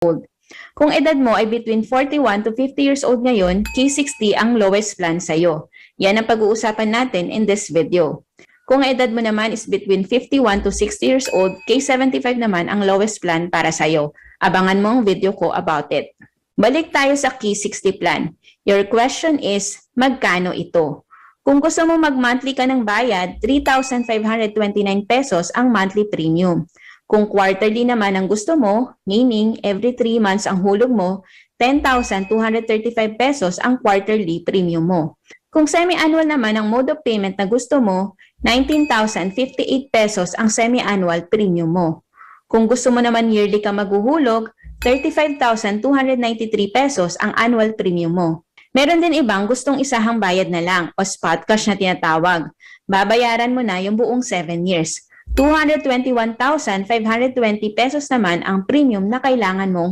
old. Kung edad mo ay between 41 to 50 years old ngayon, K60 ang lowest plan sa'yo. Yan ang pag-uusapan natin in this video. Kung edad mo naman is between 51 to 60 years old, K75 naman ang lowest plan para sa'yo. Abangan mo ang video ko about it. Balik tayo sa K60 plan. Your question is, magkano ito? Kung gusto mo mag-monthly ka ng bayad, 3,529 pesos ang monthly premium. Kung quarterly naman ang gusto mo, meaning every 3 months ang hulog mo, 10,235 pesos ang quarterly premium mo. Kung semi-annual naman ang mode of payment na gusto mo, 19,058 pesos ang semi-annual premium mo. Kung gusto mo naman yearly ka maghuhulog, 35,293 pesos ang annual premium mo. Meron din ibang gustong isahang bayad na lang o spot cash na tinatawag. Babayaran mo na yung buong 7 years. 221,520 pesos naman ang premium na kailangan mong